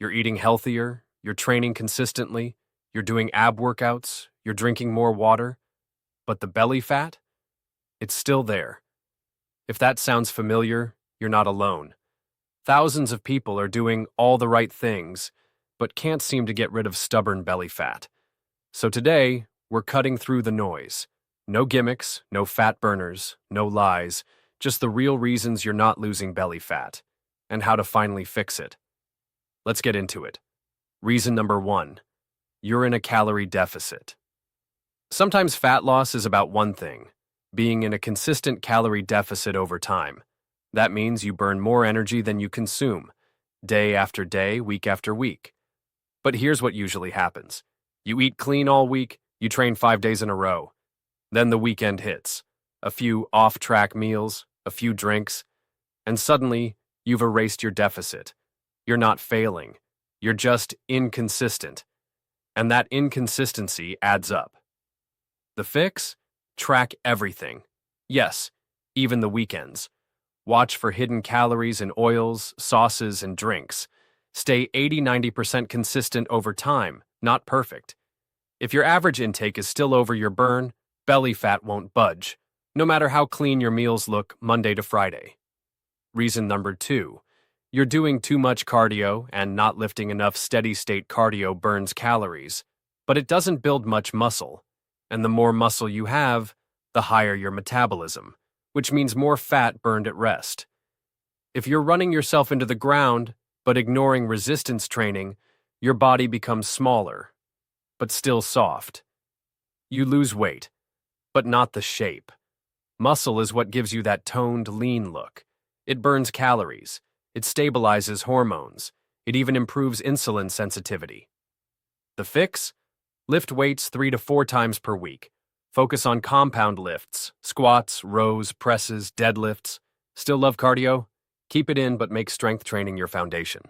You're eating healthier, you're training consistently, you're doing ab workouts, you're drinking more water, but the belly fat? It's still there. If that sounds familiar, you're not alone. Thousands of people are doing all the right things, but can't seem to get rid of stubborn belly fat. So today, we're cutting through the noise. No gimmicks, no fat burners, no lies, just the real reasons you're not losing belly fat, and how to finally fix it. Let's get into it. Reason number 1. You're in a calorie deficit. Sometimes fat loss is about one thing, being in a consistent calorie deficit over time. That means you burn more energy than you consume, day after day, week after week. But here's what usually happens. You eat clean all week, you train 5 days in a row. Then the weekend hits. A few off-track meals, a few drinks, and suddenly you've erased your deficit. You're not failing. You're just inconsistent. And that inconsistency adds up. The fix? Track everything. Yes, even the weekends. Watch for hidden calories in oils, sauces, and drinks. Stay 80–90% consistent over time, not perfect. If your average intake is still over your burn, belly fat won't budge, no matter how clean your meals look Monday to Friday. Reason number 2. You're doing too much cardio and not lifting enough steady-state cardio burns calories, but it doesn't build much muscle. And the more muscle you have, the higher your metabolism, which means more fat burned at rest. If you're running yourself into the ground, but ignoring resistance training, your body becomes smaller, but still soft. You lose weight, but not the shape. Muscle is what gives you that toned, lean look. It burns calories. It stabilizes hormones. It even improves insulin sensitivity. The fix? Lift weights 3 to 4 times per week. Focus on compound lifts, squats, rows, presses, deadlifts. Still love cardio? Keep it in, but make strength training your foundation.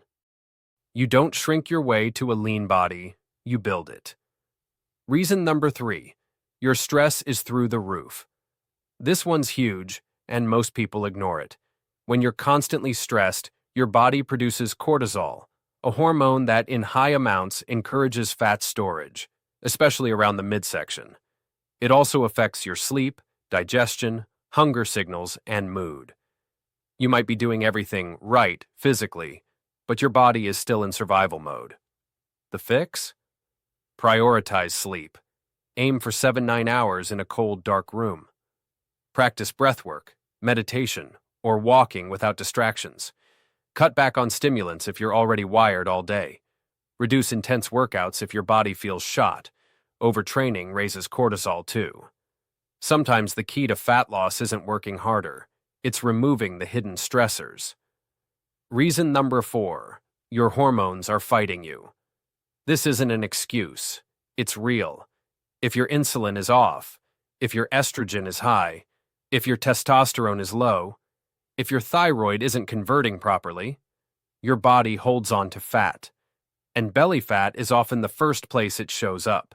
You don't shrink your way to a lean body, you build it. Reason number 3. Your stress is through the roof. This one's huge, and most people ignore it. When you're constantly stressed, your body produces cortisol, a hormone that in high amounts encourages fat storage, especially around the midsection. It also affects your sleep, digestion, hunger signals, and mood. You might be doing everything right physically, but your body is still in survival mode. The fix? Prioritize sleep. Aim for 7–9 hours in a cold, dark room. Practice breathwork, meditation, or walking without distractions. Cut back on stimulants if you're already wired all day. Reduce intense workouts if your body feels shot. Overtraining raises cortisol too. Sometimes the key to fat loss isn't working harder. It's removing the hidden stressors. Reason number 4. Your hormones are fighting you. This isn't an excuse. It's real. If your insulin is off, if your estrogen is high, if your testosterone is low, if your thyroid isn't converting properly, your body holds on to fat. And belly fat is often the first place it shows up.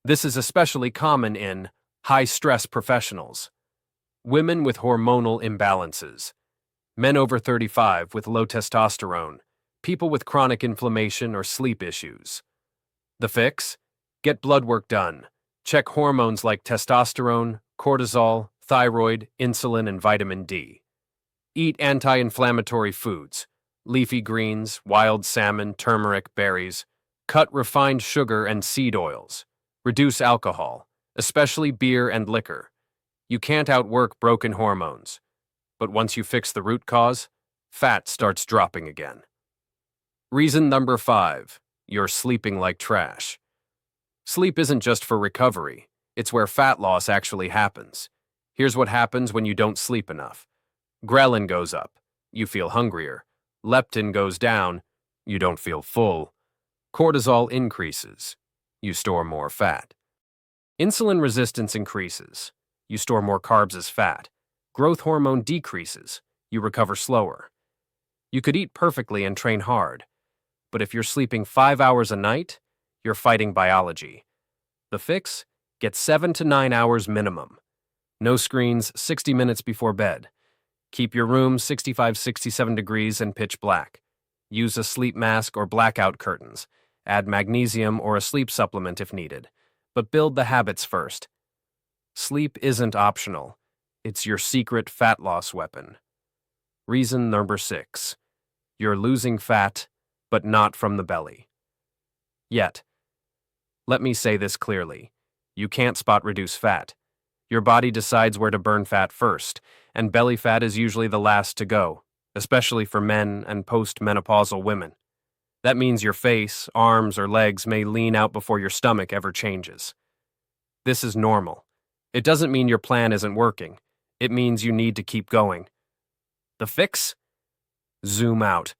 This is especially common in high-stress professionals, women with hormonal imbalances, men over 35 with low testosterone, people with chronic inflammation or sleep issues. The fix? Get blood work done. Check hormones like testosterone, cortisol, thyroid, insulin, and vitamin D. Eat anti-inflammatory foods, leafy greens, wild salmon, turmeric, berries. Cut refined sugar and seed oils. Reduce alcohol, especially beer and liquor. You can't outwork broken hormones. But once you fix the root cause, fat starts dropping again. Reason number 5. You're sleeping like trash. Sleep isn't just for recovery. It's where fat loss actually happens. Here's what happens when you don't sleep enough. Ghrelin goes up. You feel hungrier. Leptin goes down. You don't feel full. Cortisol increases. You store more fat. Insulin resistance increases. You store more carbs as fat. Growth hormone decreases. You recover slower. You could eat perfectly and train hard. But if you're sleeping 5 hours a night, you're fighting biology. The fix? Get 7 to 9 hours minimum. No screens 60 minutes before bed. Keep your room 65–67 degrees and pitch black. Use a sleep mask or blackout curtains. Add magnesium or a sleep supplement if needed. But build the habits first. Sleep isn't optional. It's your secret fat loss weapon. Reason number 6. You're losing fat, but not from the belly. Yet. Let me say this clearly. You can't spot reduce fat. Your body decides where to burn fat first, and belly fat is usually the last to go, especially for men and post-menopausal women. That means your face, arms, or legs may lean out before your stomach ever changes. This is normal. It doesn't mean your plan isn't working. It means you need to keep going. The fix? Zoom out.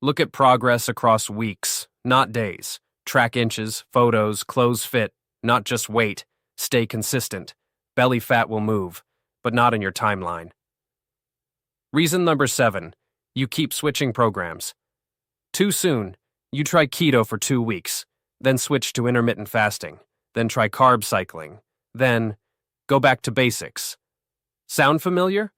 Look at progress across weeks, not days. Track inches, photos, clothes fit, not just weight. Stay consistent. Belly fat will move, but not in your timeline. Reason number 7. You keep switching programs. Too soon. You try keto for 2 weeks, then switch to intermittent fasting, then try carb cycling, then go back to basics. Sound familiar?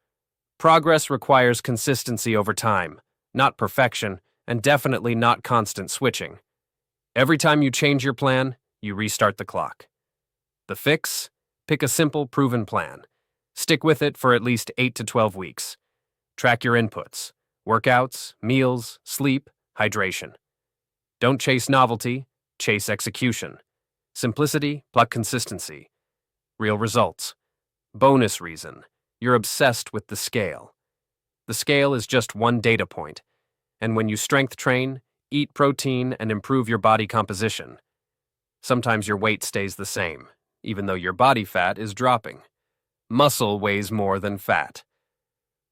Progress requires consistency over time, not perfection, and definitely not constant switching. Every time you change your plan, you restart the clock. The fix? Pick a simple, proven plan. Stick with it for at least 8 to 12 weeks. Track your inputs: workouts, meals, sleep, hydration. Don't chase novelty, chase execution. Simplicity plus consistency. Real results. Bonus reason: you're obsessed with the scale. The scale is just one data point, and when you strength train, eat protein, and improve your body composition, sometimes your weight stays the same, even though your body fat is dropping. Muscle weighs more than fat.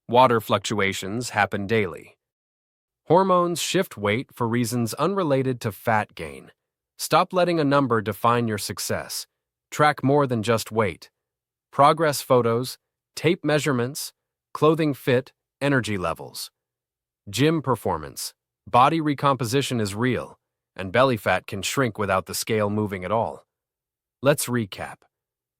Water fluctuations happen daily. Hormones shift weight for reasons unrelated to fat gain. Stop letting a number define your success. Track more than just weight. Progress photos, tape measurements, clothing fit, energy levels. Gym performance. Body recomposition is real, and belly fat can shrink without the scale moving at all. Let's recap.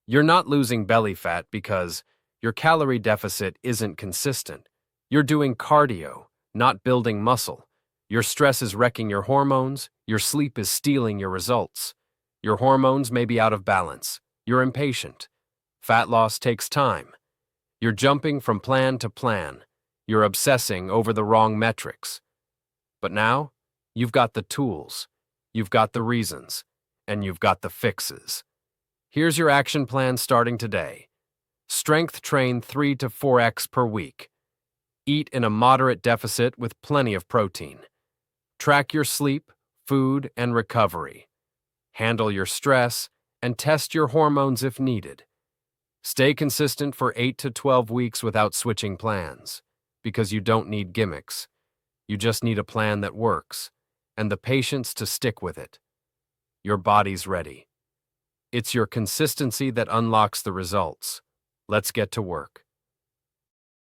You're not losing belly fat because your calorie deficit isn't consistent. You're doing cardio, not building muscle. Your stress is wrecking your hormones. Your sleep is stealing your results. Your hormones may be out of balance. You're impatient. Fat loss takes time. You're jumping from plan to plan. You're obsessing over the wrong metrics. But now, you've got the tools, you've got the reasons, and you've got the fixes. Here's your action plan starting today. Strength train 3 to 4x per week. Eat in a moderate deficit with plenty of protein. Track your sleep, food, and recovery. Handle your stress, and test your hormones if needed. Stay consistent for 8 to 12 weeks without switching plans, because you don't need gimmicks. You just need a plan that works, and the patience to stick with it. Your body's ready. It's your consistency that unlocks the results. Let's get to work.